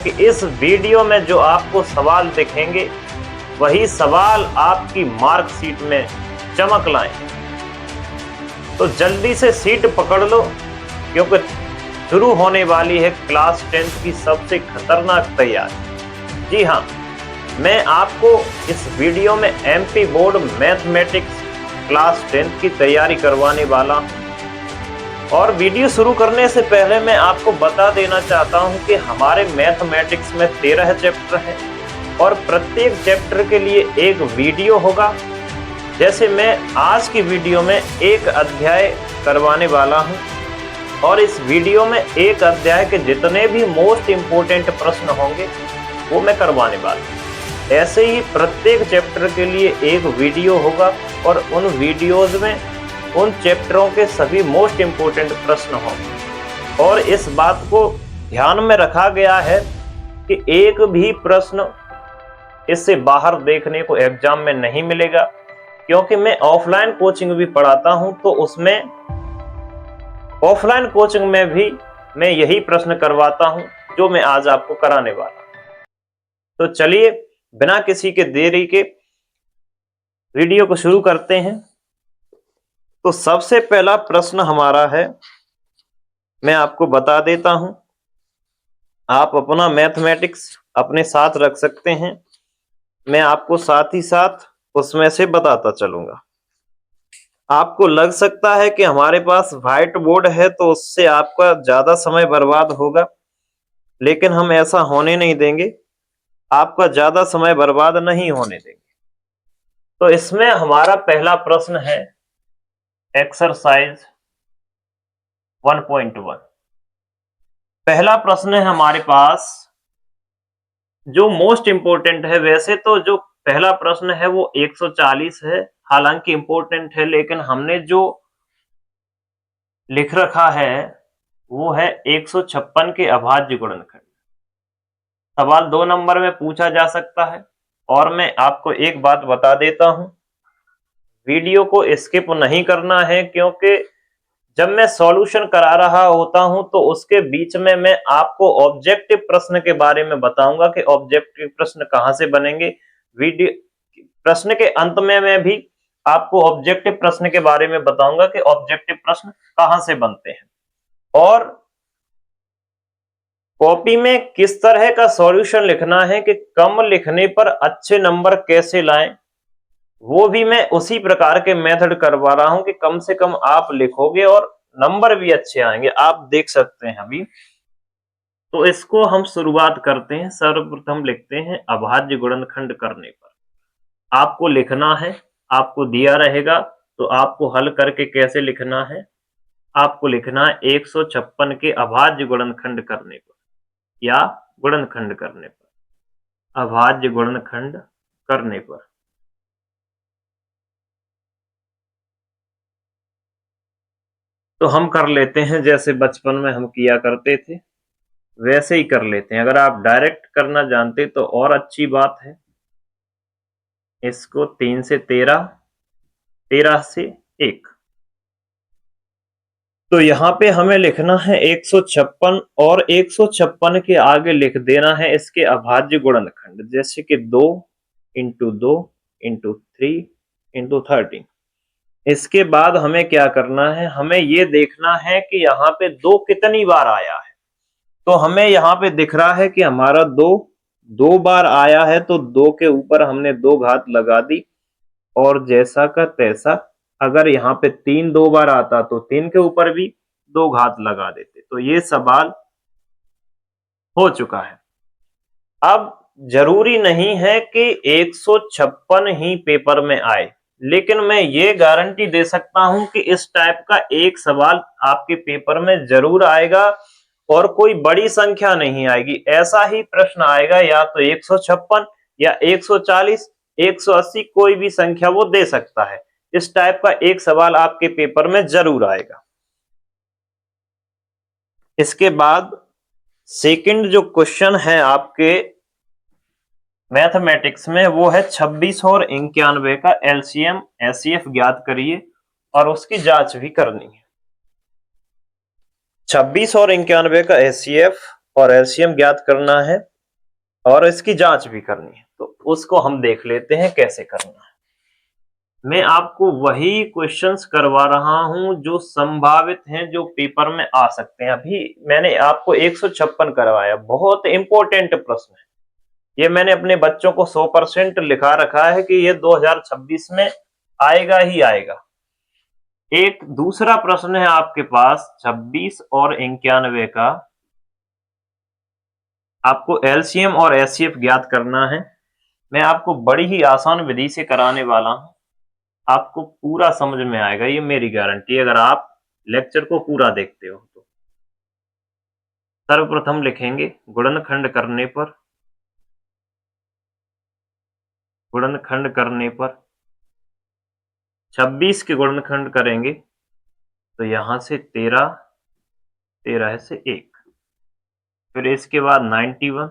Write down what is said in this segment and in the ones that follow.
कि इस वीडियो में जो आपको सवाल दिखेंगे वही सवाल आपकी मार्कशीट में चमक लाएं। तो जल्दी से सीट पकड़ लो, क्योंकि शुरू होने वाली है क्लास 10th की सबसे खतरनाक तैयारी। जी हाँ, मैं आपको इस वीडियो में MP board mathematics class 10th की तैयारी करवाने वाला हूँ। और वीडियो शुरू करने से पहले मैं आपको बता देना चाहता हूं कि हमारे मैथमेटिक्स में 13 चैप्टर हैं और प्रत्येक चैप्टर के लिए एक वीडियो होगा। जैसे मैं आज की वीडियो में एक अध्याय करवाने वाला हूं और इस वीडियो में एक अध्याय के जितने भी मोस्ट इम्पोर्टेंट प्रश्न होंगे वो मैं करवाने वाला हूं। ऐसे ही प्रत्येक चैप्टर के लिए एक वीडियो होगा और उन वीडियोज में उन चैप्टरों के सभी मोस्ट इम्पोर्टेंट प्रश्न होंगे। और इस बात को ध्यान में रखा गया है कि एक भी प्रश्न इससे बाहर देखने को एग्जाम में नहीं मिलेगा, क्योंकि मैं ऑफलाइन कोचिंग भी पढ़ाता हूं। तो उसमें ऑफलाइन कोचिंग में भी मैं यही प्रश्न करवाता हूं जो मैं आज आपको कराने वाला हूं। तो चलिए बिना किसी के देरी के वीडियो को शुरू करते हैं। तो सबसे पहला प्रश्न हमारा है, मैं आपको बता देता हूं, आप अपना मैथमेटिक्स अपने साथ रख सकते हैं, मैं आपको साथ ही साथ उसमें से बताता चलूंगा। आपको लग सकता है कि हमारे पास व्हाइट बोर्ड है तो उससे आपका ज्यादा समय बर्बाद होगा, लेकिन हम ऐसा होने नहीं देंगे, आपका ज्यादा समय बर्बाद नहीं होने देंगे। तो इसमें हमारा पहला प्रश्न है एक्सरसाइज 1.1। पहला प्रश्न है हमारे पास जो मोस्ट इंपोर्टेंट है। वैसे तो जो पहला प्रश्न है वो 140 है, हालांकि इंपोर्टेंट है, लेकिन हमने जो लिख रखा है वो है 156 के अभाज्य गुणनखंड। सवाल 2 नंबर में पूछा जा सकता है। और मैं आपको एक बात बता देता हूं, वीडियो को स्किप नहीं करना है, क्योंकि जब मैं सॉल्यूशन करा रहा होता हूं तो उसके बीच में मैं आपको ऑब्जेक्टिव प्रश्न के बारे में बताऊंगा कि ऑब्जेक्टिव प्रश्न कहां से बनेंगे। वीडियो प्रश्न के अंत में मैं भी आपको ऑब्जेक्टिव प्रश्न के बारे में बताऊंगा कि ऑब्जेक्टिव प्रश्न कहां से बनते हैं और कॉपी में किस तरह का सॉल्यूशन लिखना है कि कम लिखने पर अच्छे नंबर कैसे लाएं, वो भी मैं उसी प्रकार के मेथड करवा रहा हूं कि कम से कम आप लिखोगे और नंबर भी अच्छे आएंगे। आप देख सकते हैं अभी। तो इसको हम शुरुआत करते हैं। सर्वप्रथम लिखते हैं अभाज्य गुणनखंड करने पर। आपको लिखना है, आपको दिया रहेगा तो आपको हल करके कैसे लिखना है, आपको लिखना है 156 के अभाज्य गुणनखंड करने पर या गुणनखंड करने पर, अभाज्य गुणनखंड करने पर। तो हम कर लेते हैं जैसे बचपन में हम किया करते थे वैसे ही कर लेते हैं। अगर आप डायरेक्ट करना जानते तो और अच्छी बात है। इसको 3 से 13, 13 से 1। तो यहाँ पे हमें लिखना है 156 और 156 के आगे लिख देना है इसके अभाज्य गुणनखंड, जैसे कि 2 इंटू 2 इंटू 3 इंटू 13। इसके बाद हमें क्या करना है, हमें ये देखना है कि यहाँ पे 2 कितनी बार आया है। तो हमें यहाँ पे दिख रहा है कि हमारा 2 बार आया है, तो 2 के ऊपर हमने 2 घात लगा दी और जैसा का तैसा। अगर यहाँ पे 3 2 बार आता तो 3 के ऊपर भी 2 घात लगा देते। तो ये सवाल हो चुका है। अब जरूरी नहीं है कि 156 ही पेपर में आए, लेकिन मैं ये गारंटी दे सकता हूं कि इस टाइप का एक सवाल आपके पेपर में जरूर आएगा और कोई बड़ी संख्या नहीं आएगी। ऐसा ही प्रश्न आएगा, या तो 156 या 140, 180, कोई भी संख्या वो दे सकता है। इस टाइप का एक सवाल आपके पेपर में जरूर आएगा। इसके बाद सेकंड जो क्वेश्चन है आपके मैथमेटिक्स में वो है 26 और 91 का एलसीएम एचसीएफ ज्ञात करिए और उसकी जांच भी करनी है। 26 और 91 का एचसीएफ और एलसीएम ज्ञात करना है। और इसकी जांच भी करनी है, तो उसको हम देख लेते हैं कैसे करना है। मैं आपको वही क्वेश्चंस करवा रहा हूं जो संभावित हैं, जो पेपर में आ सकते हैं। अभी मैंने आपको 156 करवाया, बहुत इंपॉर्टेंट प्रश्न है ये। मैंने अपने बच्चों को 100% लिखा रखा है कि ये 2026 में आएगा ही आएगा। एक दूसरा प्रश्न है आपके पास 26 और 91 का, आपको एलसीएम और एचसीएफ ज्ञात करना है। मैं आपको बड़ी ही आसान विधि से कराने वाला हूं, आपको पूरा समझ में आएगा, ये मेरी गारंटी है, अगर आप लेक्चर को पूरा देखते हो तो। सर्वप्रथम लिखेंगे गुणनखंड करने पर, गुणनखंड करने पर 26 के गुणनखंड करेंगे तो यहां से 13, 13 से 1, फिर इसके बाद 91,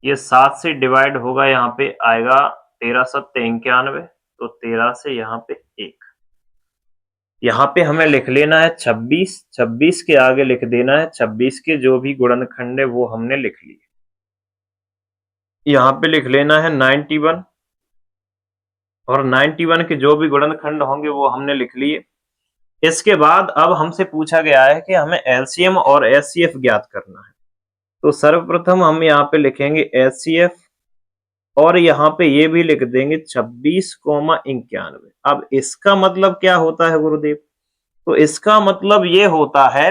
ये 7 से डिवाइड होगा, यहाँ पे आएगा 13 सत्ते 91, तो 13 से यहाँ पे 1। यहाँ पे हमें लिख लेना है 26, 26 के आगे लिख देना है 26 के जो भी गुणनखंड है वो हमने लिख लिए। यहाँ पे लिख लेना है 91, और 91 के जो भी गुणनखंड होंगे वो हमने लिख लिए। इसके बाद अब हमसे पूछा गया है कि हमें एलसीएम और एचसीएफ ज्ञात करना है। तो सर्वप्रथम हम यहाँ पे लिखेंगे एचसीएफ, और यहाँ पे ये भी लिख देंगे 26,91। अब इसका मतलब क्या होता है गुरुदेव? तो इसका मतलब ये होता है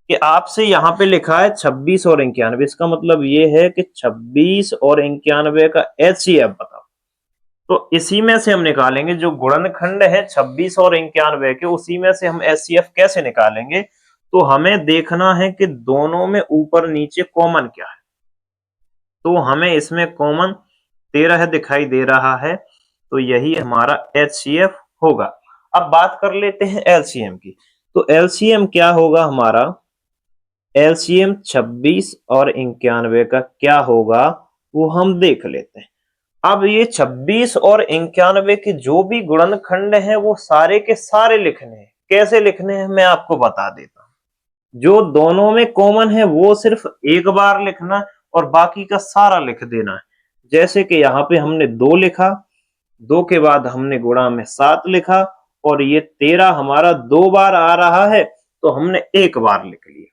कि आपसे यहाँ पे लिखा है 26 और 91, इसका मतलब ये है कि 26 और 91 का एचसीएफ बताओ। तो इसी में से हम निकालेंगे जो गुणनखंड है 26 और 91 के, उसी में से हम एचसीएफ कैसे निकालेंगे? तो हमें देखना है कि दोनों में ऊपर नीचे कॉमन क्या है। तो हमें इसमें कॉमन 13 दिखाई दे रहा है, तो यही हमारा एचसीएफ होगा। अब बात कर लेते हैं एलसीएम की। तो एलसीएम क्या होगा हमारा? एलसीएम 26 और 91 का क्या होगा वो हम देख लेते हैं। अब ये 26 और 91 के जो भी गुणनखंड हैं वो सारे के सारे लिखने हैं। कैसे लिखने हैं मैं आपको बता देता हूं। जो दोनों में कॉमन है वो सिर्फ एक बार लिखना, और बाकी का सारा लिख देना है। जैसे कि यहाँ पे हमने 2 लिखा, 2 के बाद हमने गुणा में 7 लिखा, और ये 13 हमारा 2 बार आ रहा है तो हमने 1 बार लिख लिया।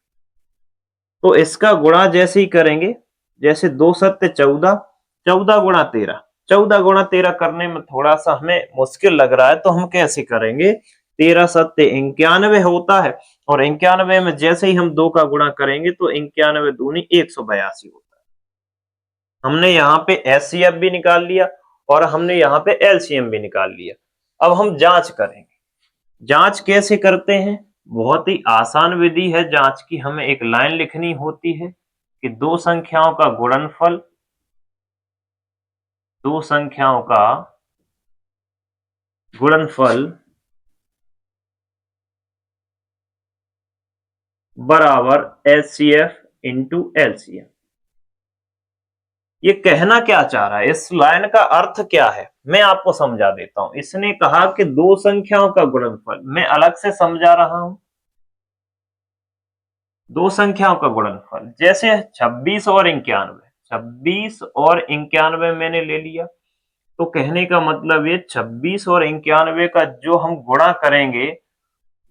तो इसका गुणा जैसे ही करेंगे, जैसे 2 सत्ते 14, 14 गुणा 13, 14 गुणा 13 करने में थोड़ा सा हमें मुश्किल लग रहा है, तो हम कैसे करेंगे? 13 सत्ते 91 होता है, और 91 में जैसे ही हम 2 का गुणा करेंगे तो 91 दूनी 182 होता है। हमने यहाँ पे एचसीएफ भी निकाल लिया और हमने यहाँ पे एलसीएम भी निकाल लिया। अब हम जांच करेंगे। जांच कैसे करते हैं? बहुत ही आसान विधि है जांच की। हमें एक लाइन लिखनी होती है कि दो संख्याओं का गुणनफल, दो संख्याओं का गुणनफल बराबर एचसीएफ इंटू एलसीएम। ये कहना क्या चाह रहा है, इस लाइन का अर्थ क्या है, मैं आपको समझा देता हूं। इसने कहा कि दो संख्याओं का गुणनफल, मैं अलग से समझा रहा हूं। दो संख्याओं का गुणनफल जैसे 26 और 91, 26 और 91 मैंने ले लिया, तो कहने का मतलब ये 26 और 91 का जो हम गुणा करेंगे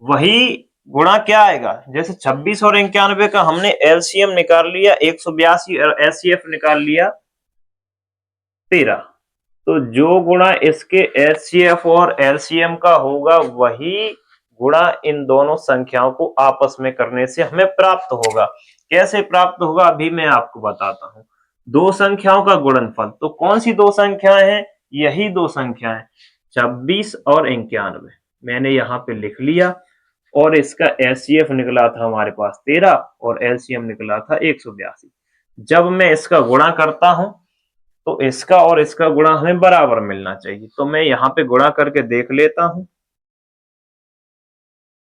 वही गुणा क्या आएगा? जैसे 26 और 91 का हमने एलसीएम निकाल लिया 182 और एचसीएफ निकाल लिया 13, तो जो गुणा इसके एचसीएफ और एलसीएम का होगा वही गुणा इन दोनों संख्याओं को आपस में करने से हमें प्राप्त होगा। कैसे प्राप्त होगा अभी मैं आपको बताता हूं। दो संख्याओं का गुणनफल, तो कौन सी दो संख्याएं हैं? यही दो संख्याएं 26 और 91 मैंने यहाँ पे लिख लिया, और इसका एचसीएफ निकला था हमारे पास 13 और एलसीएम निकला था 182। जब मैं इसका गुणा करता हूं तो इसका और इसका गुणा हमें बराबर मिलना चाहिए, तो मैं यहाँ पे गुणा करके देख लेता हूं।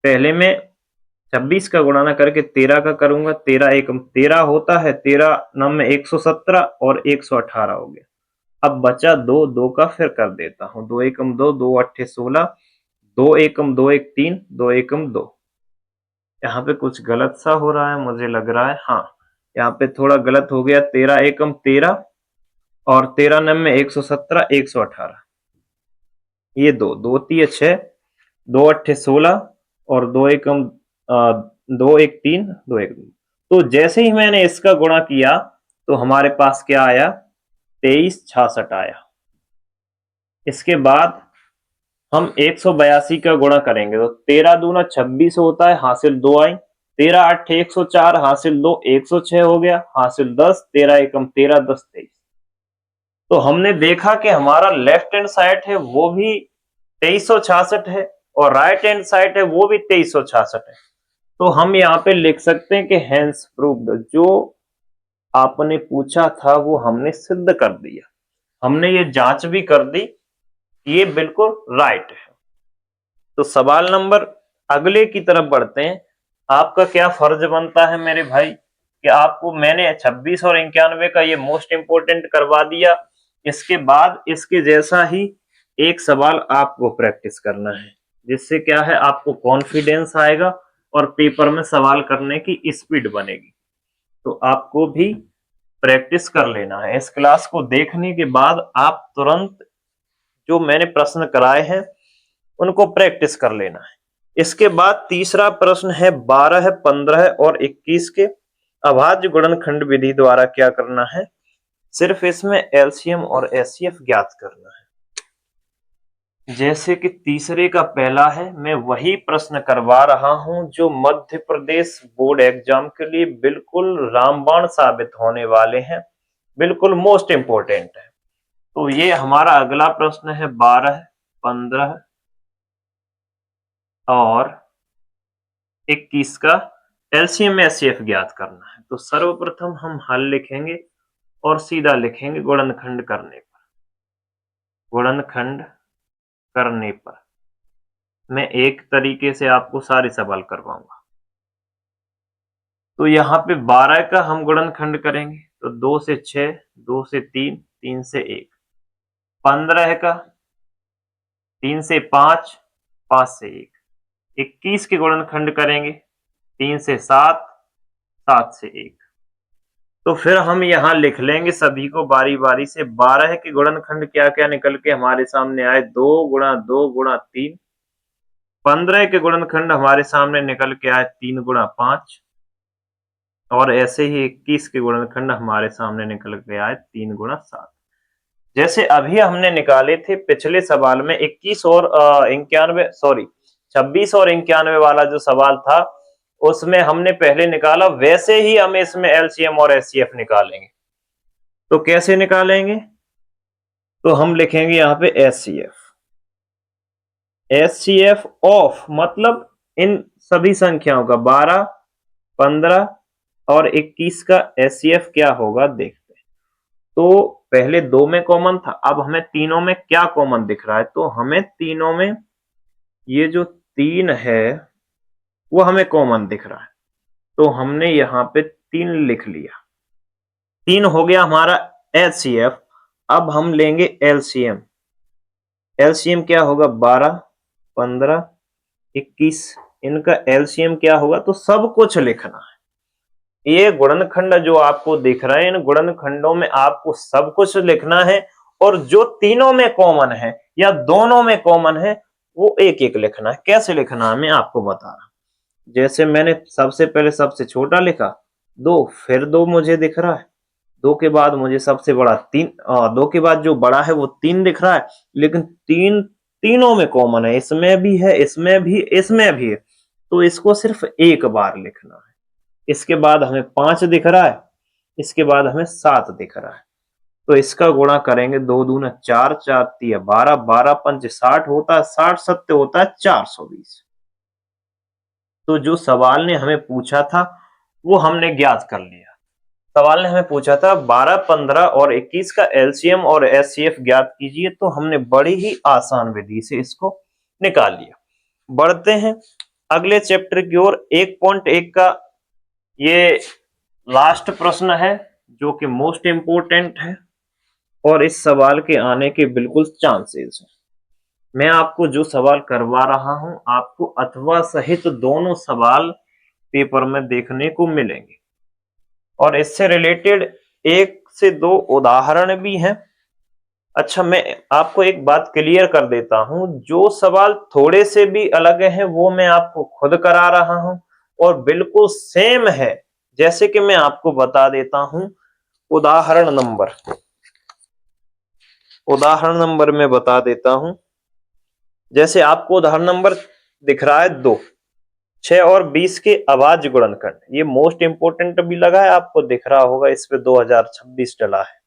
पहले मैं 26 का गुणा ना करके 13 का करूंगा, 13 एक 13 होता है, 13 नम में 117 और 118 हो गया। अब बचा 2, 2 का फिर कर देता हूं, 2 एकम 2, 2 अट्ठे 16, 2 एकम 2 एक 3, 2 एकम 2। यहाँ पे कुछ गलत सा हो रहा है मुझे लग रहा है, हाँ यहाँ पे थोड़ा गलत हो गया, 13 एकम 13 और 13 नम में 117, 118, ये दो दो तीय 6, 2 अट्ठे 16 और 2 एकम 2 एक 3, 2 एक 2। तो जैसे ही मैंने इसका गुणा किया तो हमारे पास क्या आया, 2366 आया। इसके बाद हम 182 का गुणा करेंगे तो 13 दूना 26 होता है, हासिल 2 आई, 13 8 104, हासिल 2 106 हो गया, हासिल 10, 13 एकम 13, 10 23। तो हमने देखा कि हमारा लेफ्ट हैंड साइड है वो भी 2366 है और राइट हैंड साइड है वो भी 2366 है। तो हम यहाँ पे लिख सकते हैं कि हेंस प्रूव्ड, जो आपने पूछा था वो हमने सिद्ध कर दिया, हमने ये जांच भी कर दी, ये बिल्कुल राइट है। तो सवाल नंबर अगले की तरफ बढ़ते हैं। आपका क्या फर्ज बनता है मेरे भाई कि आपको मैंने 26 और 91 का ये मोस्ट इंपोर्टेंट करवा दिया, इसके बाद इसके जैसा ही एक सवाल आपको प्रैक्टिस करना है, जिससे क्या है आपको कॉन्फिडेंस आएगा और पेपर में सवाल करने की स्पीड बनेगी। तो आपको भी प्रैक्टिस कर लेना है। इस क्लास को देखने के बाद आप तुरंत जो मैंने प्रश्न कराए हैं उनको प्रैक्टिस कर लेना है। इसके बाद तीसरा प्रश्न है 12, 15 और 21 के अभाज्य गुणनखंड विधि द्वारा क्या करना है, सिर्फ इसमें एलसीएम और एचसीएफ ज्ञात करना है। जैसे कि तीसरे का पहला है, मैं वही प्रश्न करवा रहा हूं जो मध्य प्रदेश बोर्ड एग्जाम के लिए बिल्कुल रामबाण साबित होने वाले हैं, बिल्कुल मोस्ट इंपोर्टेंट है। तो ये हमारा अगला प्रश्न है 12, 15 और 21 का एलसीएम एचसीएफ ज्ञात करना है। तो सर्वप्रथम हम हल लिखेंगे और सीधा लिखेंगे गुणनखंड करने पर। गुणनखंड करने पर मैं एक तरीके से आपको सारे सवाल करवाऊंगा। तो यहाँ पे 12 का हम गुणनखंड करेंगे तो 2 से 6, 2 से 3, 3 से 1। 15 का 3 से 5, 5 से 1। 21 के गुणनखंड करेंगे 3 से 7, 7 से 1। तो फिर हम यहाँ लिख लेंगे सभी को बारी बारी से। 12 के गुणनखंड क्या क्या निकल के हमारे सामने आए, 2 गुणा 2 गुणा 3। 15 के गुणनखंड हमारे सामने निकल के आए 3 गुणा 5 और ऐसे ही 21 के गुणनखंड हमारे सामने निकल के आए 3 गुणा 7। जैसे अभी हमने निकाले थे पिछले सवाल में 21 और 91 सॉरी 26 और 91 वाला जो सवाल था उसमें हमने पहले निकाला, वैसे ही हम इसमें एलसीएम और एचसीएफ निकालेंगे। तो कैसे निकालेंगे, तो हम लिखेंगे यहाँ पे एचसीएफ। एचसीएफ ऑफ मतलब इन सभी संख्याओं का 12, 15 और 21 का एचसीएफ क्या होगा देखते हैं। तो पहले 2 में कॉमन था, अब हमें तीनों में क्या कॉमन दिख रहा है, तो हमें तीनों में ये जो 3 है वो हमें कॉमन दिख रहा है। तो हमने यहाँ पे 3 लिख लिया, 3 हो गया हमारा एचसीएफ। अब हम लेंगे एलसीएम। एलसीएम क्या होगा, 12, 15, 21, इनका एलसीएम क्या होगा, तो सब कुछ लिखना है। ये गुणनखंड जो आपको दिख रहे हैं इन गुणनखंडों में आपको सब कुछ लिखना है और जो तीनों में कॉमन है या दोनों में कॉमन है वो एक एक लिखना है। कैसे लिखना है मैं आपको बता रहा हूं। जैसे मैंने सबसे पहले सबसे छोटा लिखा 2, फिर 2 मुझे दिख रहा है, 2 के बाद मुझे सबसे बड़ा 3, 2 के बाद जो बड़ा है वो 3 दिख रहा है, लेकिन 3 तीनों में कॉमन है, इसमें भी है, इसमें भी, इसमें भी है, तो इसको सिर्फ एक बार लिखना है। इसके बाद हमें 5 दिख रहा है, इसके बाद हमें 7 दिख रहा है, तो इसका गुणा करेंगे 2 दूना 4, 4 तिया 12, 12 पंच 60 होता है, 60 सत्य होता है 420। तो जो सवाल ने हमें पूछा था वो हमने ज्ञात कर लिया। सवाल ने हमें पूछा था 12, 15 और 21 का एलसीएम और एचसीएफ ज्ञात कीजिए, तो हमने बड़ी ही आसान विधि से इसको निकाल लिया। बढ़ते हैं अगले चैप्टर की ओर। 1.1 का ये लास्ट प्रश्न है जो कि मोस्ट इंपोर्टेंट है और इस सवाल के आने के बिल्कुल चांसेस हैं। मैं आपको जो सवाल करवा रहा हूं आपको अथवा सहित दोनों सवाल पेपर में देखने को मिलेंगे और इससे रिलेटेड 1 से 2 उदाहरण भी हैं। अच्छा, मैं आपको एक बात क्लियर कर देता हूं, जो सवाल थोड़े से भी अलग हैं वो मैं आपको खुद करा रहा हूं और बिल्कुल सेम है। जैसे कि मैं आपको बता देता हूं, उदाहरण नंबर में बता देता हूं। जैसे आपको उदाहरण नंबर दिख रहा है 2, 6 और 20 के अभाज्य गुणनखंड। ये मोस्ट इंपोर्टेंट भी लगा है, आपको दिख रहा होगा, इस पे 2026 डला है।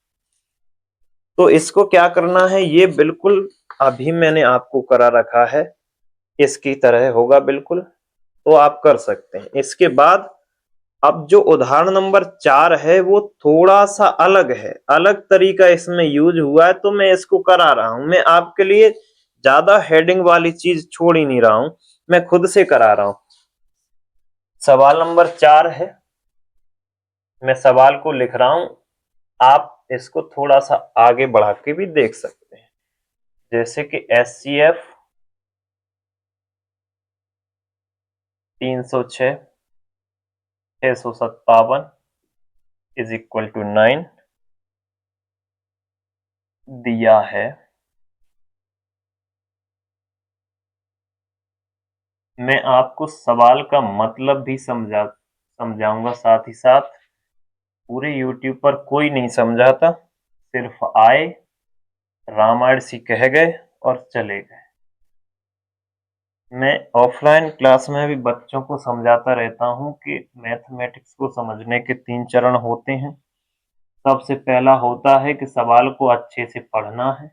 तो इसको क्या करना है, ये बिल्कुल अभी मैंने आपको करा रखा है, इसकी तरह होगा बिल्कुल, तो आप कर सकते हैं। इसके बाद अब जो उदाहरण नंबर 4 है वो थोड़ा सा अलग है, अलग तरीका इसमें यूज हुआ है, तो मैं इसको करा रहा हूं। मैं आपके लिए ज्यादा हेडिंग वाली चीज छोड़ ही नहीं रहा हूं, मैं खुद से करा रहा हूं। सवाल नंबर 4 है, मैं सवाल को लिख रहा हूं, आप इसको थोड़ा सा आगे बढ़ा के भी देख सकते हैं। जैसे कि HCF 306 657 इज इक्वल टू 9 दिया है। मैं आपको सवाल का मतलब भी समझाऊंगा, साथ ही साथ पूरे YouTube पर कोई नहीं समझाता, सिर्फ आए, रामायण सी कह गए और चले गए। मैं ऑफलाइन क्लास में भी बच्चों को समझाता रहता हूं कि मैथमेटिक्स को समझने के 3 चरण होते हैं। सबसे पहला होता है कि सवाल को अच्छे से पढ़ना है,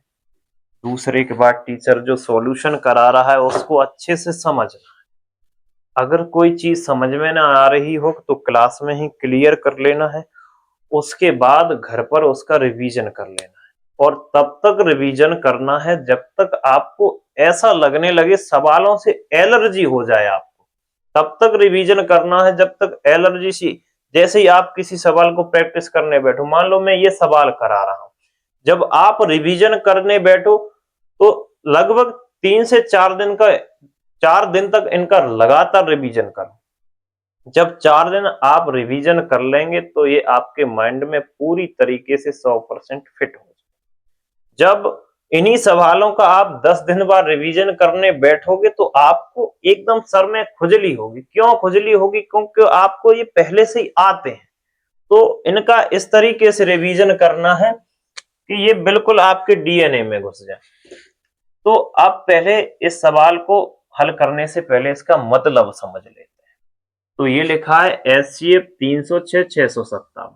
दूसरे के बाद टीचर जो सॉल्यूशन करा रहा है उसको अच्छे से समझना है। अगर कोई चीज समझ में ना आ रही हो तो क्लास में ही क्लियर कर लेना है, उसके बाद घर पर उसका रिवीजन कर लेना है। और तब तक रिवीजन करना है जब तक आपको ऐसा लगने लगे सवालों से एलर्जी हो जाए आपको, तब तक रिवीजन करना है जब तक एलर्जी सी। जैसे ही आप किसी सवाल को प्रैक्टिस करने बैठो, मान लो मैं ये सवाल करा रहा हूं, जब आप रिवीजन करने बैठो तो लगभग 3 से 4 दिन तक इनका लगातार रिवीजन करो। जब 4 दिन आप रिवीजन कर लेंगे तो ये आपके माइंड में पूरी तरीके से 100% फिट हो जाए। जब इन्हीं सवालों का आप 10 दिन बाद रिवीजन करने बैठोगे तो आपको एकदम सर में खुजली होगी। क्यों खुजली होगी? क्योंकि आपको ये पहले से ही आते हैं। तो इनका इस तरीके से रिवीजन करना है कि ये बिल्कुल आपके डीएनए में घुस जाए। तो अब पहले इस सवाल को हल करने से पहले इसका मतलब समझ लेते हैं। तो ये लिखा है HCF 306 657,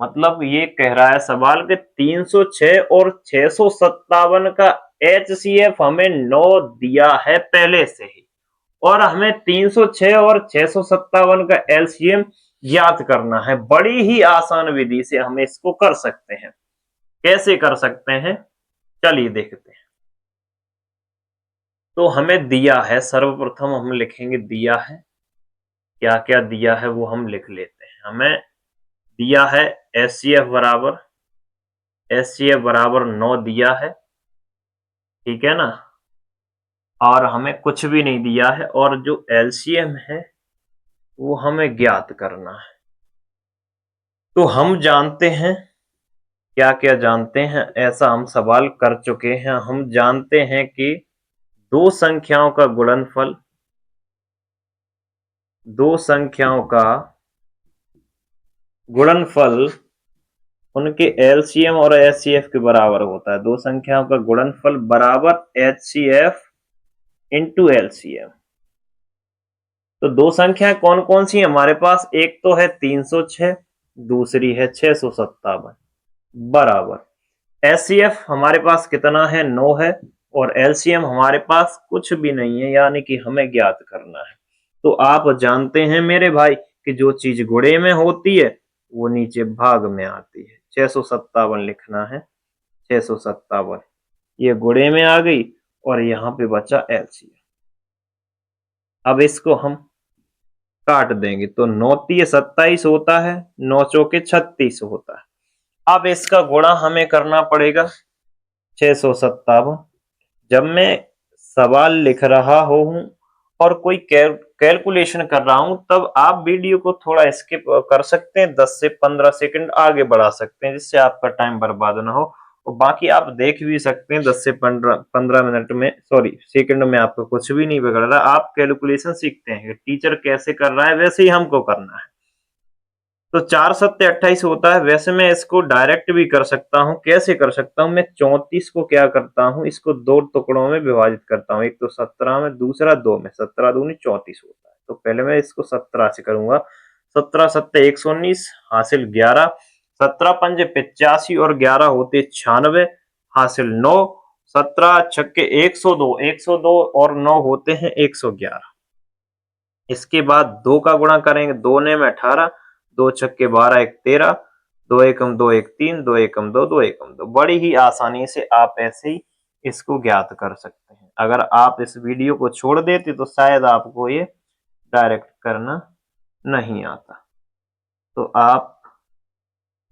मतलब ये कह रहा है सवाल के 306 और 657 का HCF हमें 9 दिया है पहले से ही, और हमें 306 और 657 का LCM ज्ञात करना है। बड़ी ही आसान विधि से हम इसको कर सकते हैं। कैसे कर सकते हैं, चलिए देखते हैं। तो हमें दिया है, सर्वप्रथम हम लिखेंगे दिया है, क्या क्या दिया है वो हम लिख लेते हैं। हमें दिया है HCF बराबर 9 दिया है, ठीक है ना, और हमें कुछ भी नहीं दिया है, और जो LCM है वो हमें ज्ञात करना है। तो हम जानते हैं, क्या क्या जानते हैं, ऐसा हम सवाल कर चुके हैं। हम जानते हैं कि दो संख्याओं का गुणनफल उनके LCM और HCF के बराबर होता है। दो संख्याओं का गुणनफल बराबर HCF इंटू LCM। तो दो संख्याएं कौन कौन सी हमारे पास, एक तो है 306, दूसरी है 657, बराबर HCF हमारे पास कितना है, 9 है, और LCM हमारे पास कुछ भी नहीं है, यानी कि हमें ज्ञात करना है। तो आप जानते हैं मेरे भाई कि जो चीज गुणे में होती है वो नीचे भाग में आती है। 657 लिखना है, 657 ये गुणे में आ गई, और यहाँ पे बचा LCM। अब इसको हम काट देंगे तो 9 तिये 27 होता है, 9 चौके 36 होता है। अब इसका गुणा हमें करना पड़ेगा 657। जब मैं सवाल लिख रहा हूं और कोई कैलकुलेशन कर रहा हूं तब आप वीडियो को थोड़ा स्किप कर सकते हैं, 10 से 15 सेकंड आगे बढ़ा सकते हैं जिससे आपका टाइम बर्बाद ना हो। और बाकी आप देख भी सकते हैं 10 से 15 मिनट में, सॉरी सेकंड में आपको कुछ भी नहीं बिगड़ रहा। आप कैलकुलेशन सीखते हैं, टीचर कैसे कर रहा है वैसे ही हमको करना है। तो 4 सत्ते 28 होता है। वैसे मैं इसको डायरेक्ट भी कर सकता हूँ। कैसे कर सकता हूँ? मैं 34 को क्या करता हूँ, इसको 2 टुकड़ों में विभाजित करता हूँ, एक तो 17 में, दूसरा 2 में। 17 दूनी 34 होता है। तो पहले मैं इसको 17 से करूंगा। 17 सत्ते 119 हासिल 11, 17 पंजे 85 और 11 होते 96 हासिल 9, 17 छक्के 102, 102 और 9 होते हैं 111। इसके बाद 2 का गुणा करेंगे, 2 ने में 18, 2 छक्के 12 एक 13, 2 एकम 2 एक 3, 2 एकम 2, 2 एकम 2। बड़ी ही आसानी से आप ऐसे ही इसको ज्ञात कर सकते हैं। अगर आप इस वीडियो को छोड़ देते तो शायद आपको ये डायरेक्ट करना नहीं आता। तो आप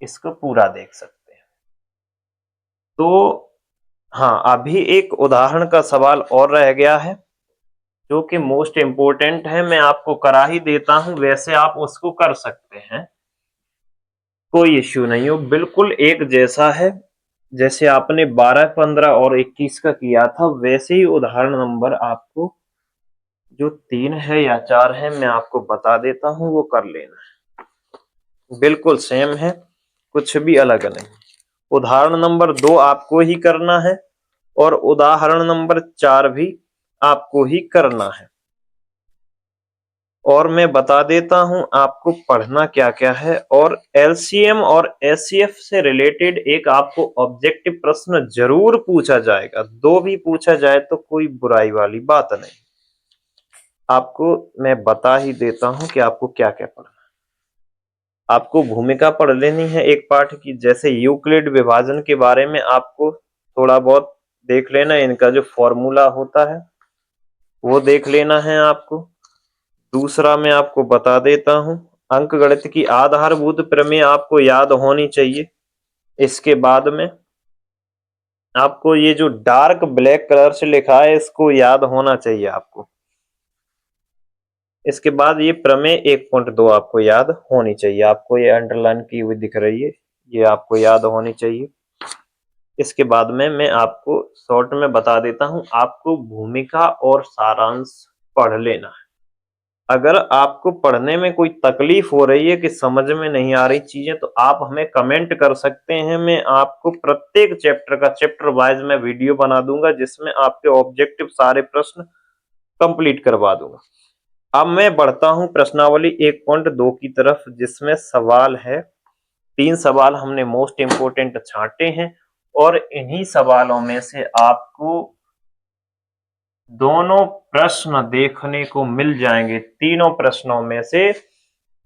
इसको पूरा देख सकते हैं। तो हाँ, अभी एक उदाहरण का सवाल और रह गया है जो कि मोस्ट इम्पोर्टेंट है। मैं आपको करा ही देता हूं, वैसे आप उसको कर सकते हैं, कोई इश्यू नहीं हो, बिल्कुल एक जैसा है। जैसे आपने 12, 15 और 21 का किया था वैसे ही उदाहरण नंबर आपको जो 3 है या 4 है मैं आपको बता देता हूं, वो कर लेना है। बिल्कुल सेम है, कुछ भी अलग नहीं। उदाहरण नंबर 2 आपको ही करना है और उदाहरण नंबर 4 भी आपको ही करना है। और मैं बता देता हूं आपको पढ़ना क्या क्या है। और एलसीएम और एचसीएफ से रिलेटेड एक आपको ऑब्जेक्टिव प्रश्न जरूर पूछा जाएगा। 2 भी पूछा जाए तो कोई बुराई वाली बात नहीं। आपको मैं बता ही देता हूं कि आपको क्या क्या पढ़ना है। आपको भूमिका पढ़ लेनी है एक पाठ की, जैसे यूक्लिड विभाजन के बारे में आपको थोड़ा बहुत देख लेना है। इनका जो फॉर्मूला होता है वो देख लेना है आपको। दूसरा मैं आपको बता देता हूं, अंकगणित की आधारभूत प्रमेय आपको याद होनी चाहिए। इसके बाद में आपको ये जो डार्क ब्लैक कलर से लिखा है इसको याद होना चाहिए आपको। इसके बाद ये प्रमेय 1.2 आपको याद होनी चाहिए। आपको ये अंडरलाइन की हुई दिख रही है, ये आपको याद होनी चाहिए। इसके बाद में मैं आपको शॉर्ट में बता देता हूं, आपको भूमिका और सारांश पढ़ लेना है। अगर आपको पढ़ने में कोई तकलीफ हो रही है कि समझ में नहीं आ रही चीजें तो आप हमें कमेंट कर सकते हैं। मैं आपको प्रत्येक चैप्टर का चैप्टर वाइज मैं वीडियो बना दूंगा जिसमें आपके ऑब्जेक्टिव सारे प्रश्न कंप्लीट करवा दूंगा। अब मैं बढ़ता हूं प्रश्नावली 1.2 की तरफ, जिसमें सवाल है 3 सवाल हमने मोस्ट इंपोर्टेंट छांटे हैं और इन्हीं सवालों में से आपको दोनों प्रश्न देखने को मिल जाएंगे। तीनों प्रश्नों में से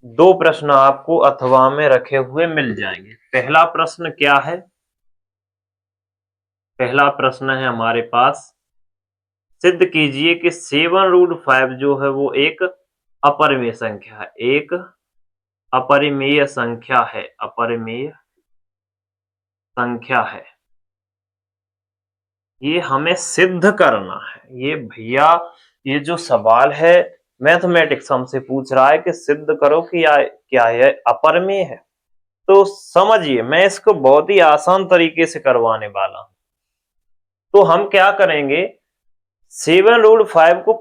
2 प्रश्न आपको अथवा में रखे हुए मिल जाएंगे। पहला प्रश्न क्या है? पहला प्रश्न है हमारे पास, सिद्ध कीजिए कि 7√5 जो है वो एक अपरिमेय संख्या है। एक अपरिमेय संख्या है, अपरिमेय संख्या है। ये हमें सिद्ध करना है। ये भैया ये जो सवाल है मैथमेटिक्स हमसे पूछ रहा है कि सिद्ध करो कि क्या है अपरिमेय है। तो समझिए मैं इसको बहुत ही आसान तरीके से करवाने वाला हूं। तो हम क्या करेंगे, 7√5 को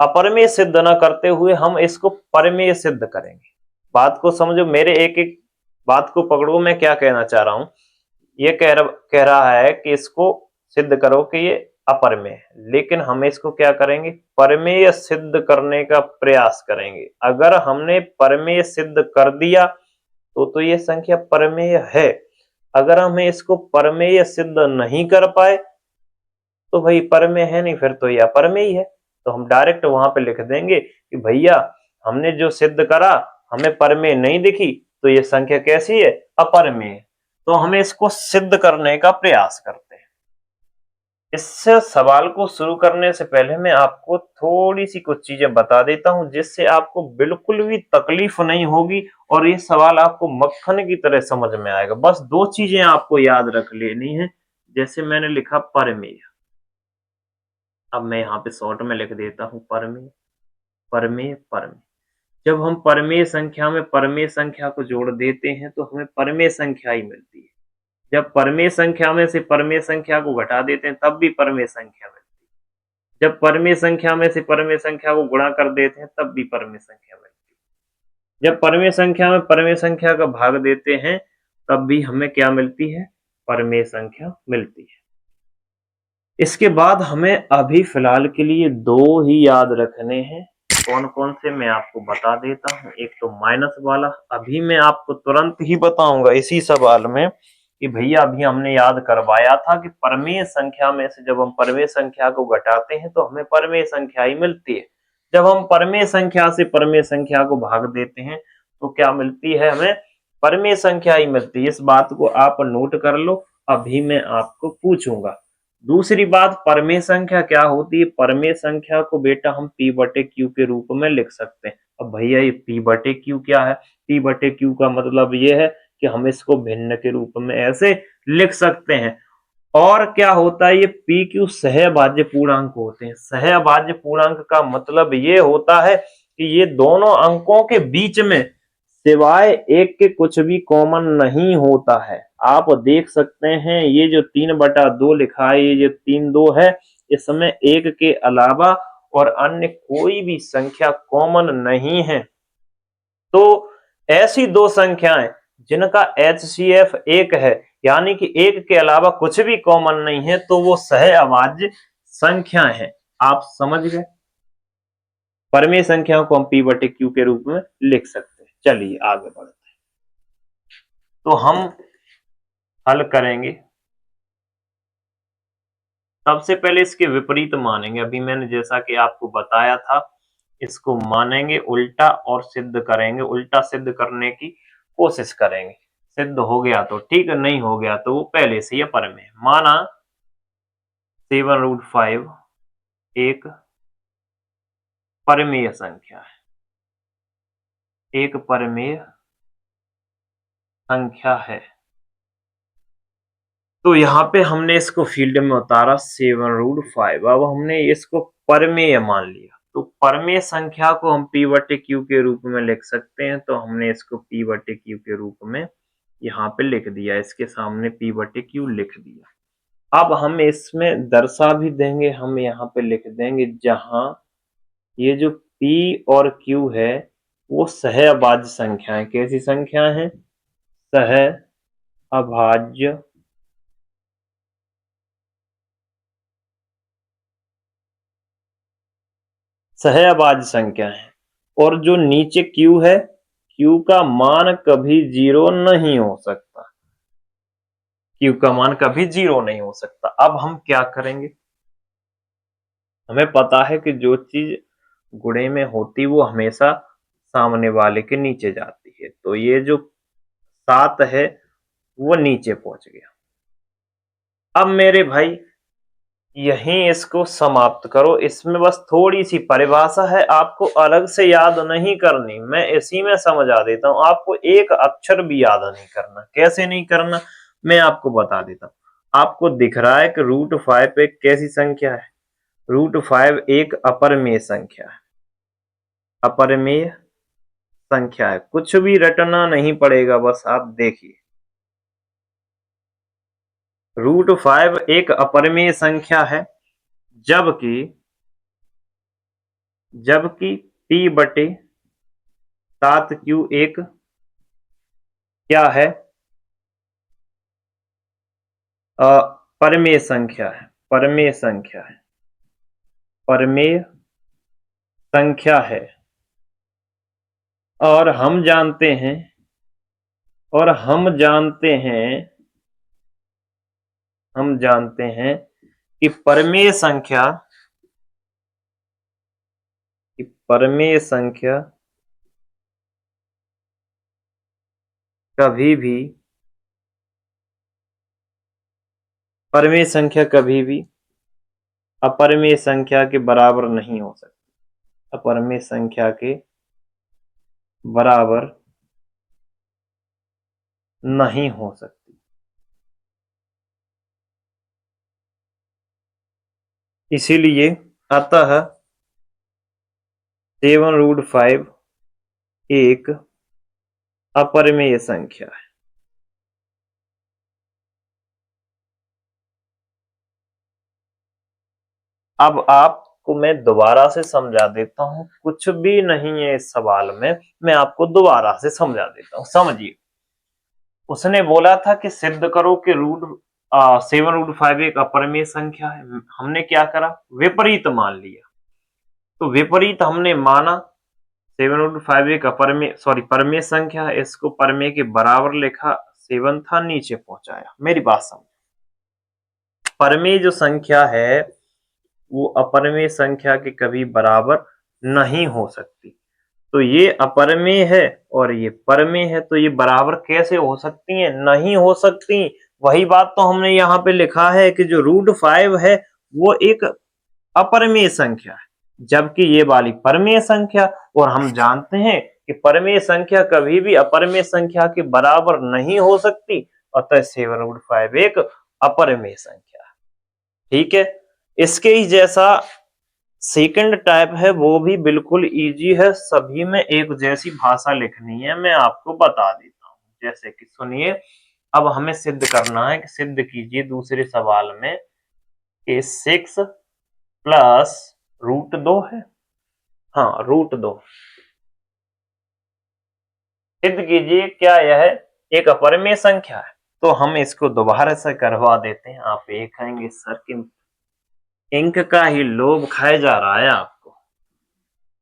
अपरिमेय सिद्ध न करते हुए हम इसको परिमेय सिद्ध करेंगे। बात को समझो, मेरे एक एक बात को पकड़ो। मैं क्या कहना चाह रहा हूं, ये कह रहा है कि इसको सिद्ध करो कि ये अपरिमेय है, लेकिन हम इसको क्या करेंगे, परिमेय सिद्ध करने का प्रयास करेंगे। अगर हमने परिमेय सिद्ध कर दिया तो ये संख्या परिमेय है। अगर हमें इसको परिमेय सिद्ध नहीं कर पाए तो भाई परिमेय है नहीं, फिर तो ये अपरिमेय है। तो हम डायरेक्ट वहां पे लिख देंगे कि भैया हमने जो सिद्ध करा हमें परिमेय नहीं दिखी तो ये संख्या कैसी है, अपरिमेय। तो हमें इसको सिद्ध करने का प्रयास करते हैं। इस सवाल को शुरू करने से पहले मैं आपको थोड़ी सी कुछ चीजें बता देता हूं जिससे आपको बिल्कुल भी तकलीफ नहीं होगी और ये सवाल आपको मक्खन की तरह समझ में आएगा। बस 2 चीजें आपको याद रख लेनी है। जैसे मैंने लिखा परिमेय, अब मैं यहाँ पे शॉर्ट में लिख देता हूं परिमेय। परमेय परमेय। जब हम परमेय संख्या में परमेय संख्या को जोड़ देते हैं तो हमें परमेय संख्या ही मिलती है। जब परमेय संख्या में से परमेय संख्या को घटा देते हैं तब भी परमेय संख्या मिलती है। जब परमेय संख्या में से परमेय संख्या को गुणा कर देते हैं तब भी परमेय संख्या मिलती है। जब परमेय संख्या में परमेय संख्या का भाग देते हैं तब भी हमें क्या मिलती है? परमेय संख्या मिलती है। इसके बाद हमें अभी फिलहाल के लिए दो ही याद रखने हैं। कौन कौन से मैं आपको बता देता हूँ। एक तो माइनस वाला, अभी मैं आपको तुरंत ही बताऊंगा इसी सवाल में कि भैया अभी हमने याद करवाया था कि परमेय संख्या में से जब हम परमेय संख्या को घटाते हैं तो हमें परमेय संख्या ही मिलती है। जब हम परमेय संख्या से परमेय संख्या को भाग देते हैं तो क्या मिलती है? हमें परमेय संख्या ही मिलती है। इस बात को आप नोट कर लो, अभी मैं आपको पूछूंगा। दूसरी बात, परमेय संख्या क्या होती है? परमेय संख्या को बेटा हम p बटे q के रूप में लिख सकते हैं। अब भैया ये p बटे q क्या है? p बटे q का मतलब ये है कि हम इसको भिन्न के रूप में ऐसे लिख सकते हैं। और क्या होता है? ये p q सहअभाज्य पूर्णांक होते हैं। सहअभाज्य पूर्णांक का मतलब ये होता है कि ये दोनों अंकों के बीच में सिवाय एक के कुछ भी कॉमन नहीं होता है। आप देख सकते हैं ये जो 3/2 लिखा है, ये जो 3 2 है, इसमें एक के अलावा और अन्य कोई भी संख्या कॉमन नहीं है। तो ऐसी दो संख्याएं जिनका HCF 1 है, यानी कि एक के अलावा कुछ भी कॉमन नहीं है, तो वो सहअभाज्य संख्या है। आप समझ गए? परमेय संख्याओं को हम p बटे q के रूप में लिख सकते हैं। चलिए आगे बढ़ते हैं। तो हम हल करेंगे। सबसे पहले इसके विपरीत मानेंगे। अभी मैंने जैसा कि आपको बताया था, इसको मानेंगे उल्टा और सिद्ध करेंगे। उल्टा सिद्ध करने की कोशिश करेंगे। सिद्ध हो गया तो ठीक है, नहीं हो गया तो वो पहले से ही परमेय। माना 7√5 एक परमेय संख्या है, एक परमेय संख्या है। तो यहाँ पे हमने इसको फील्ड में उतारा 7√5। अब हमने इसको परमेय मान लिया, तो परमेय संख्या को हम p बटे q के रूप में लिख सकते हैं। तो हमने इसको p बटे q के रूप में यहाँ पे लिख दिया, इसके सामने p बटे q लिख दिया। अब हम इसमें दर्शा भी देंगे, हम यहाँ पे लिख देंगे जहां ये जो p और q है वो सहअभाज्य संख्या है। कैसी संख्या है? सहअभाज्य सहअभाज्य संख्या है। और जो नीचे q है, q का मान कभी 0 नहीं हो सकता। q का मान कभी 0 नहीं हो सकता। अब हम क्या करेंगे? हमें पता है कि जो चीज गुणे में होती वो हमेशा सामने वाले के नीचे जाती है। तो ये जो 7 है वो नीचे पहुंच गया। अब मेरे भाई यहीं इसको समाप्त करो। इसमें बस थोड़ी सी परिभाषा है, आपको अलग से याद नहीं करनी, मैं इसी में समझा देता हूं। आपको एक अक्षर भी याद नहीं करना। कैसे नहीं करना, मैं आपको बता देता हूं। आपको दिख रहा है कि √5 एक कैसी संख्या है? √5 एक अपरमेय संख्या है। अपरमेय संख्या है, कुछ भी रटना नहीं पड़ेगा, बस आप देखिए। √5 एक अपरमेय संख्या है, जबकि p बटे 7q एक क्या है? परमेय संख्या है। परमेय संख्या है। परमेय संख्या है। और हम जानते हैं, हम जानते हैं कि परमेय संख्या कभी भी अपरमेय संख्या के बराबर नहीं हो सकती। अपरमेय संख्या के बराबर नहीं हो सकती। इसीलिए अतः 7√5 एक अपरिमेय संख्या है। अब आपको मैं दोबारा से समझा देता हूं, कुछ भी नहीं है इस सवाल में, मैं आपको दोबारा से समझा देता हूं, समझिए। उसने बोला था कि सिद्ध करो कि 7√5 एक अपरिमेय संख्या है। हमने क्या करा, विपरीत मान लिया। तो विपरीत हमने माना, 7√5 एक परमेय संख्या है, इसको परमेय के बराबर लिखा, 7 था नीचे पहुंचाया। मेरी बात समझ, परमेय जो संख्या है वो अपरिमेय संख्या के कभी बराबर नहीं हो सकती। तो ये अपरिमेय है और ये परमेय है, तो ये बराबर कैसे हो सकती हैं? नहीं हो सकती। वही बात तो हमने यहाँ पे लिखा है कि जो √5 है वो एक अपरिमेय संख्या है, जबकि ये वाली परमेय संख्या, और हम जानते हैं कि परमेय संख्या कभी भी अपरिमेय संख्या के बराबर नहीं हो सकती, अतः 7√5 एक अपरिमेय संख्या है। ठीक है, इसके ही जैसा सेकंड टाइप है, वो भी बिल्कुल इजी है, सभी में एक जैसी भाषा लिखनी है, मैं आपको बता देता हूं। जैसे कि सुनिए, अब हमें सिद्ध करना है कि सिद्ध कीजिए दूसरे सवाल में कि 6 प्लस √2 है, हाँ √2 सिद्ध कीजिए क्या यह एक अपरिमेय संख्या है। तो हम इसको दोबारा से करवा देते हैं। आप ये कहेंगे सर कि इंक का ही लोभ खाया जा रहा है आपको,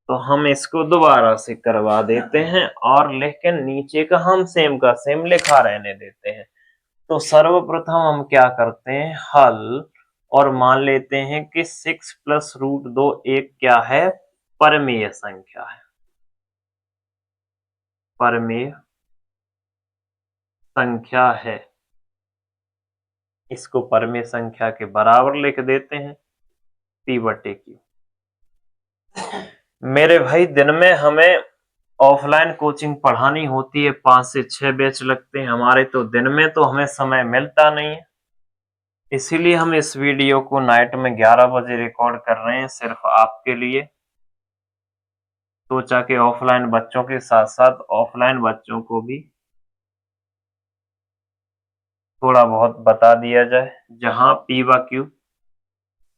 तो हम इसको दोबारा से करवा देते हैं और लेकिन नीचे का हम सेम का सेम लिखा रहने देते हैं। तो सर्वप्रथम हम क्या करते हैं, हल, और मान लेते हैं कि 6 प्लस √2 एक क्या है, परमेय संख्या है, परमेय संख्या है। इसको परमेय संख्या के बराबर लिख देते हैं, P/Q। मेरे भाई दिन में हमें ऑफलाइन कोचिंग पढ़ानी होती है, 5 से 6 बैच लगते हैं हमारे, तो दिन में तो हमें समय मिलता नहीं है, इसीलिए हम इस वीडियो को नाइट में 11 बजे रिकॉर्ड कर रहे हैं, सिर्फ आपके लिए। सोचा कि ऑफलाइन बच्चों के साथ साथ ऑफलाइन बच्चों को भी थोड़ा बहुत बता दिया जाए। जहां P/Q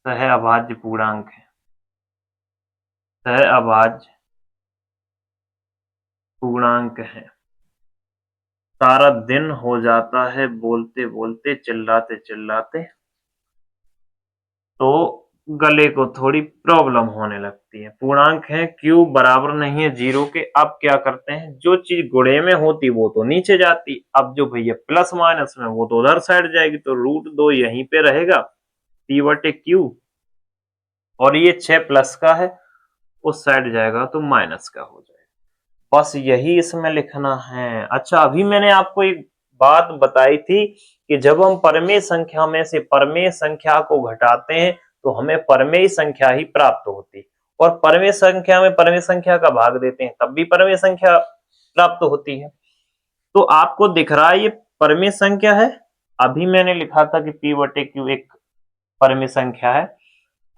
सह अभाज्य पूर्णांक है, सह अभाज्य पूर्णांक है। सारा दिन हो जाता है बोलते बोलते, चिल्लाते चिल्लाते, तो गले को थोड़ी प्रॉब्लम होने लगती है। पूर्णांक है, Q बराबर नहीं है 0 के। अब क्या करते हैं, जो चीज गुणे में होती वो तो नीचे जाती, अब जो भैया प्लस माइनस में वो तो उधर साइड जाएगी, तो √2 यहीं पे रहेगा, P/Q, और ये 6 प्लस का है, उस साइड जाएगा तो माइनस का हो जाएगा। बस यही इसमें लिखना है। अच्छा, अभी मैंने आपको एक बात बताई थी कि जब हम परमेय संख्या में से परमेय संख्या को घटाते हैं तो हमें परमेय संख्या ही प्राप्त होती, और परमेय संख्या में परमेय संख्या का भाग देते हैं तब भी परमेय संख्या प्राप्त होती है। तो आपको दिख रहा है ये परमेय संख्या है। अभी मैंने लिखा था कि P/Q एक परमेय संख्या है,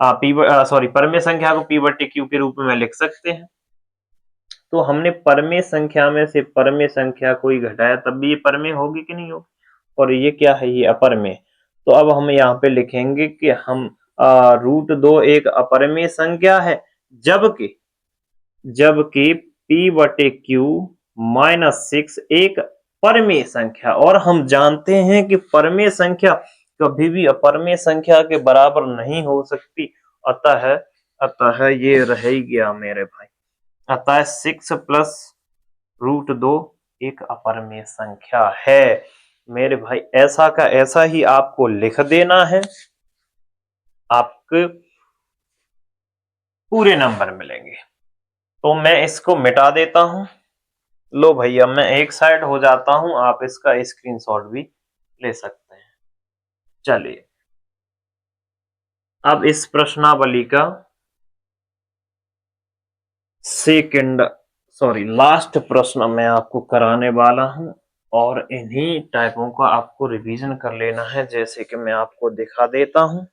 परमेय संख्या को P/Q के रूप में लिख सकते हैं। तो हमने परमेय संख्या में से परमेय संख्या को ही घटाया, तब भी ये परमेय होगी कि नहीं होगी, और ये क्या है, ये अपरमेय। तो अब हम यहाँ पे लिखेंगे कि हम √2 एक अपरमेय संख्या है, जबकि जबकि P/Q -6 एक परमेय संख्या, और हम जानते हैं कि परमेय संख्या कभी भी अपरमेय संख्या के बराबर नहीं हो सकती। अतः अतः ये रह ही गया मेरे भाई, अतः 6 प्लस √2 एक अपरमेय संख्या है। मेरे भाई ऐसा का ऐसा ही आपको लिख देना है, आपके पूरे नंबर मिलेंगे। तो मैं इसको मिटा देता हूं, लो भैया मैं एक साइड हो जाता हूं, आप इसका स्क्रीनशॉट भी ले सकते हैं। चलिए, अब इस प्रश्नावली का लास्ट प्रश्न मैं आपको कराने वाला हूं, और इन्हीं टाइपों का आपको रिवीजन कर लेना है, जैसे कि मैं आपको दिखा देता हूं।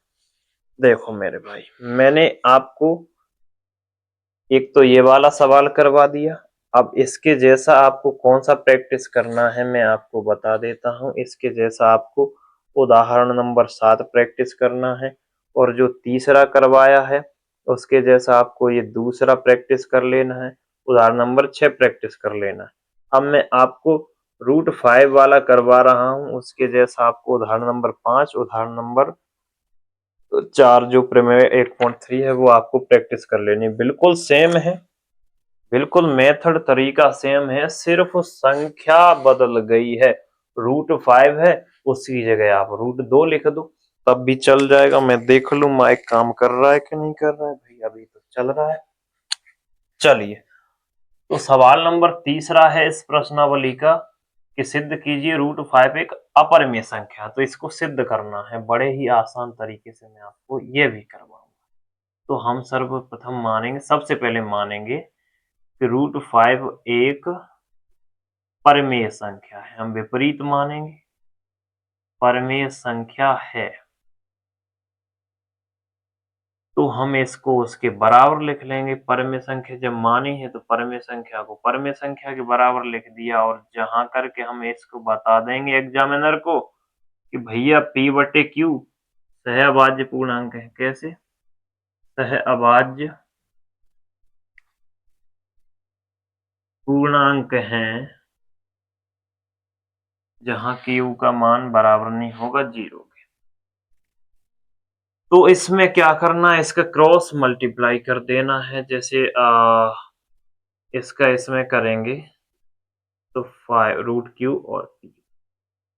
देखो मेरे भाई, मैंने आपको एक तो ये वाला सवाल करवा दिया। अब इसके जैसा आपको कौन सा प्रैक्टिस करना है मैं आपको बता देता हूं। इसके जैसा आपको उदाहरण नंबर 7 प्रैक्टिस करना है, और जो तीसरा करवाया है उसके जैसा आपको ये दूसरा प्रैक्टिस कर लेना है, उदाहरण नंबर 6 प्रैक्टिस कर लेना है। अब मैं आपको √5 वाला करवा रहा हूं, उसके जैसा आपको उदाहरण नंबर 5, उदाहरण नंबर 4 जो प्रमेय 8.3 है वो आपको प्रैक्टिस कर लेनी। बिल्कुल सेम है, बिल्कुल मेथड तरीका सेम है, सिर्फ संख्या बदल गई है। √5 है, उसकी जगह आप √2 लिख दो तब भी चल जाएगा। मैं देख लूं माइक काम कर रहा है कि नहीं कर रहा है। भाई अभी तो चल रहा है। चलिए, तो सवाल नंबर तीसरा है इस प्रश्नावली का कि सिद्ध कीजिए √5 एक अपरिमेय संख्या। तो इसको सिद्ध करना है बड़े ही आसान तरीके से, मैं आपको ये भी करवाऊंगा। तो हम सर्वप्रथम मानेंगे, सबसे पहले मानेंगे कि √5 एक परिमेय संख्या है। हम विपरीत मानेंगे, परिमेय संख्या है, तो हम इसको उसके बराबर लिख लेंगे। परिमेय संख्या जब मानी है तो परिमेय संख्या को परिमेय संख्या के बराबर लिख दिया, और जहां करके हम इसको बता देंगे एग्जामिनर को कि भैया P/Q सहअभाज्य पूर्णांक है। कैसे? सहअभाज्य पूर्णांक हैं जहां Q का मान बराबर नहीं होगा 0 के। तो इसमें क्या करना है, इसका क्रॉस मल्टीप्लाई कर देना है। जैसे इसका इसमें करेंगे तो 5 √Q और P।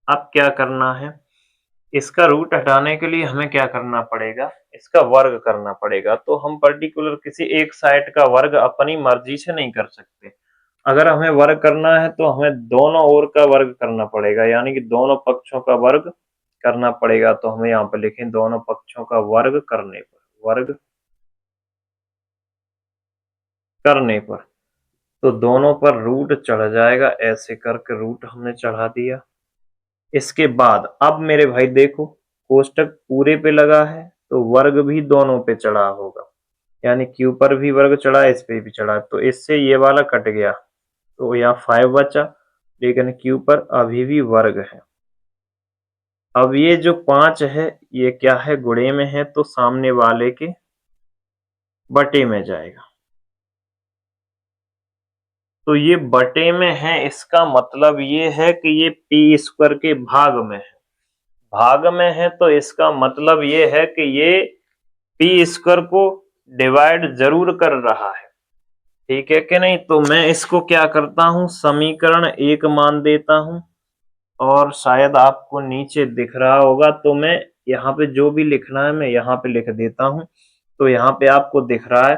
अब क्या करना है, इसका रूट हटाने के लिए हमें क्या करना पड़ेगा, इसका वर्ग करना पड़ेगा। तो हम पर्टिकुलर किसी एक साइड का वर्ग अपनी मर्जी से नहीं कर सकते। अगर हमें वर्ग करना है तो हमें दोनों ओर का वर्ग करना पड़ेगा, यानी कि दोनों पक्षों का वर्ग करना पड़ेगा। तो हमें यहाँ पे लिखें दोनों पक्षों का वर्ग करने पर, वर्ग करने पर तो दोनों पर रूट चढ़ जाएगा। ऐसे करके रूट हमने चढ़ा दिया। इसके बाद अब मेरे भाई देखो, कोष्टक पूरे पे लगा है तो वर्ग भी दोनों पे चढ़ा होगा, यानी Q पर भी वर्ग चढ़ा, इस पे भी चढ़ा। तो इससे ये वाला कट गया, तो यहाँ 5 बचा, लेकिन Q पर अभी भी वर्ग है। अब ये जो 5 है ये क्या है, गुणे में है, तो सामने वाले के बटे में जाएगा। तो ये बटे में है, इसका मतलब ये है कि ये P² के भाग में है। भाग में है तो इसका मतलब ये है कि ये P² को डिवाइड जरूर कर रहा है। ठीक है कि नहीं? तो मैं इसको क्या करता हूं, समीकरण 1 मान देता हूं, और शायद आपको नीचे दिख रहा होगा, तो मैं यहाँ पे जो भी लिखना है मैं यहाँ पे लिख देता हूं। तो यहाँ पे आपको दिख रहा है,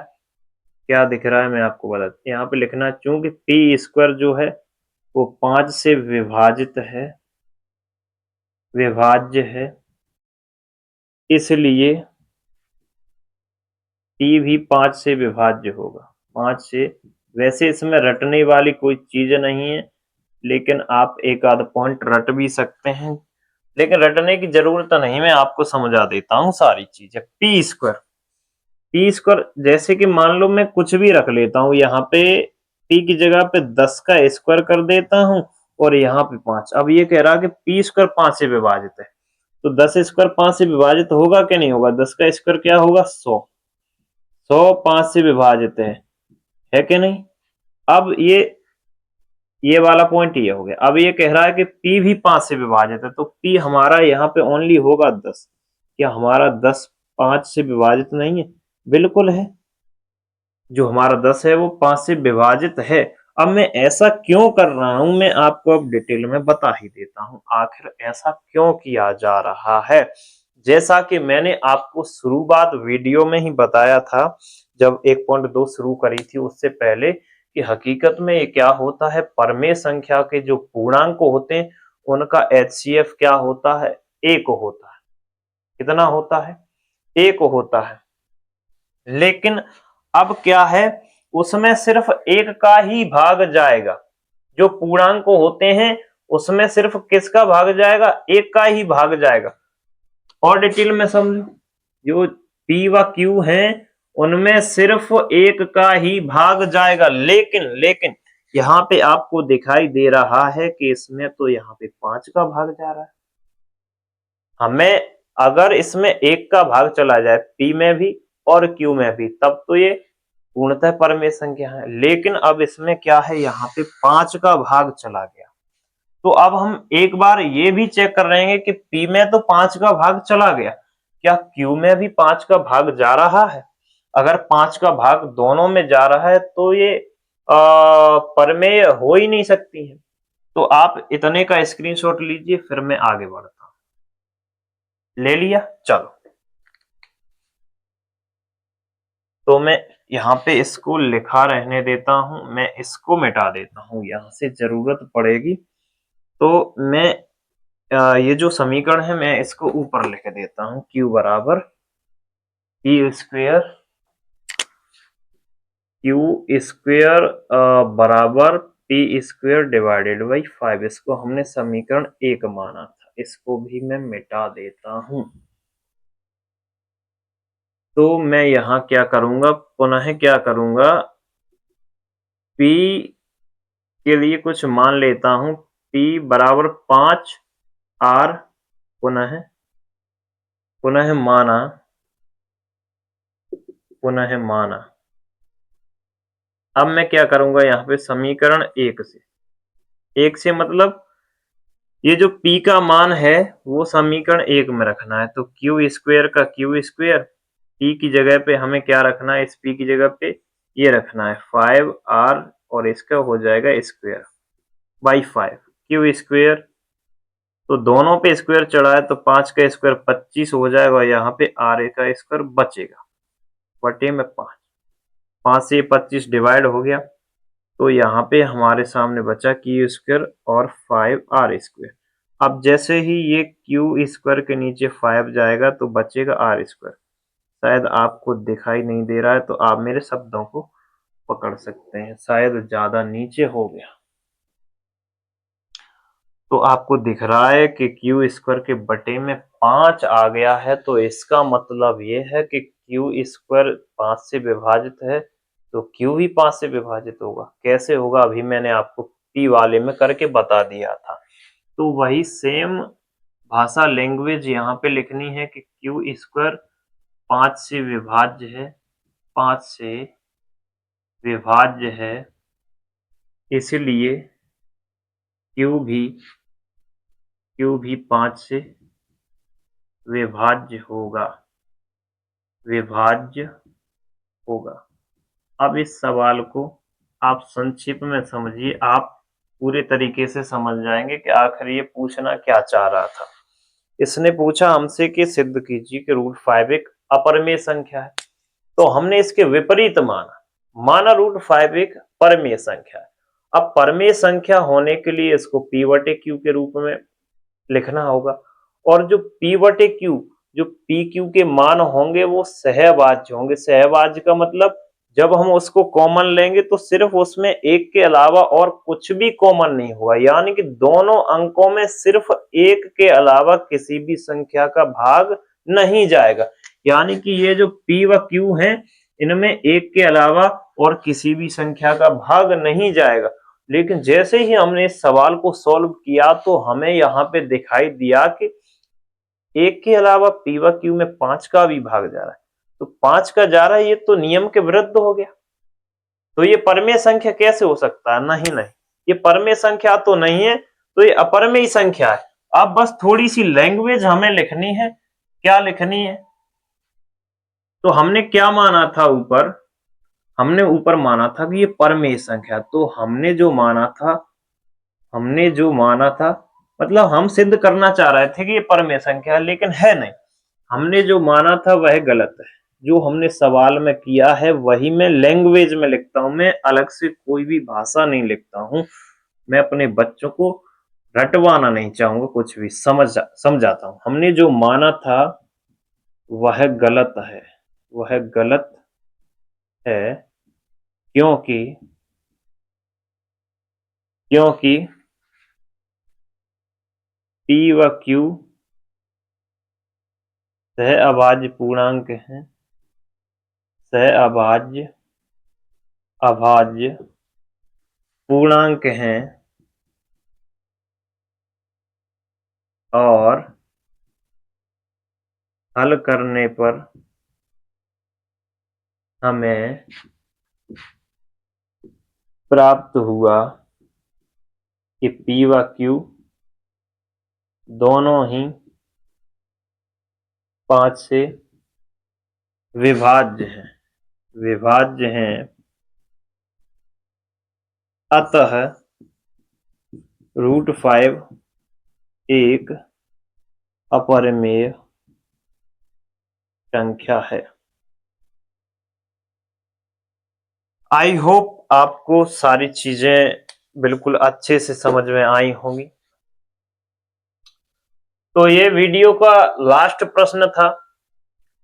क्या दिख रहा है मैं आपको बता, यहाँ पे लिखना, चूंकि P² जो है वो 5 से विभाजित है, विभाज्य है, इसलिए P भी 5 से विभाज्य होगा। 5 से, वैसे इसमें रटने वाली कोई चीज नहीं है, लेकिन आप एक आध पॉइंट रट भी सकते हैं, लेकिन रटने की जरूरत नहीं, मैं आपको समझा देता हूँ सारी चीजें। P² जैसे कि मान लो मैं कुछ भी रख लेता हूँ, यहाँ पे P की जगह पे 10 का स्क्वायर कर देता हूँ, और यहाँ पे 5। अब ये कह रहा है कि P² 5 से विभाजित है, तो 10² 5 से विभाजित होगा कि नहीं होगा? 10 का स्क्वायर क्या होगा? 100। 100 5 से विभाजित है कि नहीं? अब ये वाला पॉइंट ये हो गया। अब ये कह रहा है कि P भी 5 से विभाजित है, तो P हमारा यहाँ पे ओनली होगा 10। क्या हमारा 10 5 से विभाजित नहीं है? बिल्कुल है। जो हमारा 10 है वो 5 से विभाजित है। अब मैं ऐसा क्यों कर रहा हूं, मैं आपको अब डिटेल में बता ही देता हूं, आखिर ऐसा क्यों किया जा रहा है। जैसा कि मैंने आपको शुरुआत वीडियो में ही बताया था, जब 1.2 शुरू करी थी उससे पहले, कि हकीकत में ये क्या होता है, परमेय संख्या के जो पूर्णांक होते हैं उनका HCF क्या होता है? 1 होता है। कितना होता है? 1 होता है। लेकिन अब क्या है, उसमें सिर्फ 1 का ही भाग जाएगा। जो पूर्णांक होते हैं उसमें सिर्फ किसका भाग जाएगा? 1 का ही भाग जाएगा। और डिटेल में समझो, जो P व Q हैं उनमें सिर्फ एक का ही भाग जाएगा। लेकिन लेकिन यहाँ पे आपको दिखाई दे रहा है कि इसमें तो यहाँ पे 5 का भाग जा रहा है। हमें अगर इसमें 1 का भाग चला जाए P में भी और Q में भी, तब तो ये पूर्णतः परमेय संख्या है। लेकिन अब इसमें क्या है, यहाँ पे 5 का भाग चला गया। तो अब हम एक बार ये भी चेक कर रहे हैं कि P में तो 5 का भाग चला गया, क्या Q में भी 5 का भाग जा रहा है? अगर 5 का भाग दोनों में जा रहा है तो ये परमेय हो ही नहीं सकती है। तो आप इतने का स्क्रीनशॉट लीजिए, फिर मैं आगे बढ़ता हूं। ले लिया? चलो, तो मैं यहाँ पे इसको लिखा रहने देता हूं, मैं इसको मिटा देता हूं, यहाँ से जरूरत पड़ेगी तो मैं ये जो समीकरण है मैं इसको ऊपर लिख देता हूं। Q बराबर P स्क्वेयर, Q स्क्वेयर बराबर P स्क्वेयर डिवाइडेड बाई 5। इसको हमने समीकरण 1 माना था, इसको भी मैं मिटा देता हूं। तो मैं यहाँ क्या करूंगा, पुनः क्या करूंगा, P के लिए कुछ मान लेता हूं। P बराबर 5 R, पुनः पुनः माना, पुनः माना। अब मैं क्या करूंगा, यहाँ पे समीकरण 1 से मतलब ये जो P का मान है वो समीकरण 1 में रखना है। तो Q स्क्वेयर का Q स्क्वेयर, P की जगह पे हमें क्या रखना है, इस P की जगह पे ये रखना है 5R, और इसका हो जाएगा स्क्वेयर बाई 5 Q स्क्वेयर। तो दोनों पे स्क्वायर चढ़ा है तो 5 का स्क्वायर 25 हो जाएगा, यहाँ पे R का स्क्वायर बचेगा बटे में 5 से 25 डिवाइड हो गया, तो यहाँ पे हमारे सामने बचा Q स्क्वायर और 5R स्क्वायर। अब जैसे ही ये Q स्क्वायर के नीचे 5 जाएगा तो बचेगा R स्क्वायर। शायद आपको दिखाई नहीं दे रहा है तो आप मेरे शब्दों को पकड़ सकते हैं, शायद ज्यादा नीचे हो गया। तो आपको दिख रहा है कि Q स्क्वायर के बटे में 5 आ गया है, तो इसका मतलब ये है कि Q स्क्वायर 5 से विभाजित है तो Q भी 5 से विभाजित होगा। कैसे होगा, अभी मैंने आपको P वाले में करके बता दिया था। तो वही सेम भाषा लैंग्वेज यहाँ पे लिखनी है कि Q स्क्वायर 5 से विभाज्य है, 5 से विभाज्य है, इसलिए Q भी 5 से विभाज्य होगा, विभाज्य होगा। अब इस सवाल को आप संक्षिप्त में समझिए, आप पूरे तरीके से समझ जाएंगे कि आखिर ये पूछना क्या चाह रहा था। इसने पूछा हमसे कि सिद्ध कीजिए कि रूट 5 एक अपरमेय संख्या है, तो हमने इसके विपरीत माना रूट 5 एक परमेय संख्या है। अब परमेय संख्या होने के लिए इसको P बटे Q के रूप में लिखना होगा, और जो P बटे Q, जो पी क्यू के मान होंगे वो सहभाज्य होंगे। सहभाज्य का मतलब जब हम उसको कॉमन लेंगे तो सिर्फ उसमें एक के अलावा और कुछ भी कॉमन नहीं होगा, यानी कि दोनों अंकों में सिर्फ एक के अलावा किसी भी संख्या का भाग नहीं जाएगा। यानी कि ये जो P व Q हैं, इनमें एक के अलावा और किसी भी संख्या का भाग नहीं जाएगा। लेकिन जैसे ही हमने इस सवाल को सॉल्व किया तो हमें यहाँ पे दिखाई दिया कि एक के अलावा P व Q में 5 का भी भाग जा रहा है, तो 5 का जा रहा है, ये तो नियम के विरुद्ध हो गया। तो ये परमेय संख्या कैसे हो सकता है? नहीं नहीं, ये परमेय संख्या तो नहीं है, तो ये अपरमेय संख्या है। अब बस थोड़ी सी लैंग्वेज हमें लिखनी है। क्या लिखनी है? तो हमने क्या माना था ऊपर, हमने ऊपर माना था कि ये परमेय संख्या, तो हमने जो माना था मतलब हम सिद्ध करना चाह रहे थे कि ये परमेय संख्या है, लेकिन है नहीं। हमने जो माना था वह गलत है। जो हमने सवाल में किया है वही मैं लैंग्वेज में लिखता हूं, मैं अलग से कोई भी भाषा नहीं लिखता हूं। मैं अपने बच्चों को रटवाना नहीं चाहूंगा, कुछ भी समझाता हूं। हमने जो माना था वह गलत है, वह गलत है, क्योंकि क्योंकि P व Q सह अभाज्य पूर्णांक हैं, सहअभाज्य अभाज्य पूर्णांक हैं और हल करने पर हमें प्राप्त हुआ कि P व Q दोनों ही 5 से विभाज्य हैं अतः √5 एक अपरिमेय संख्या है। आई होप आपको सारी चीजें बिल्कुल अच्छे से समझ में आई होंगी। तो ये वीडियो का लास्ट प्रश्न था।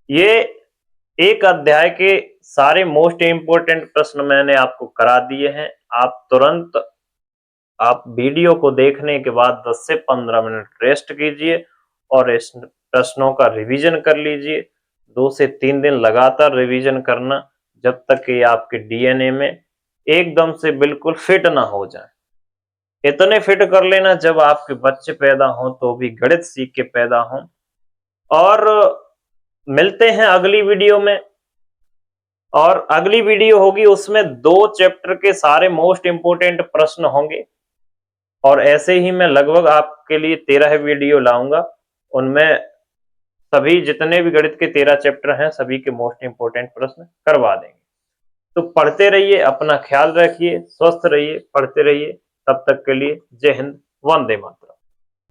ये एक अध्याय के सारे मोस्ट इंपोर्टेंट प्रश्न मैंने आपको करा दिए हैं। आप तुरंत वीडियो को देखने के बाद 10 से 15 मिनट रेस्ट कीजिए और इस प्रश्नों का रिवीजन कर लीजिए। 2 से 3 दिन लगातार रिवीजन करना जब तक कि आपके डीएनए में एकदम से बिल्कुल फिट ना हो जाए। इतने फिट कर लेना जब आपके बच्चे पैदा हों तो भी गणित सीख के पैदा हों। और मिलते हैं अगली वीडियो में, और अगली वीडियो होगी उसमें 2 चैप्टर के सारे मोस्ट इंपोर्टेंट प्रश्न होंगे। और ऐसे ही मैं लगभग आपके लिए 13 वीडियो लाऊंगा, उनमें सभी जितने भी गणित के 13 चैप्टर हैं सभी के मोस्ट इंपोर्टेंट प्रश्न करवा देंगे। तो पढ़ते रहिए, अपना ख्याल रखिए, स्वस्थ रहिए, पढ़ते रहिए। तब तक के लिए जय हिंद, वंदे मातरम।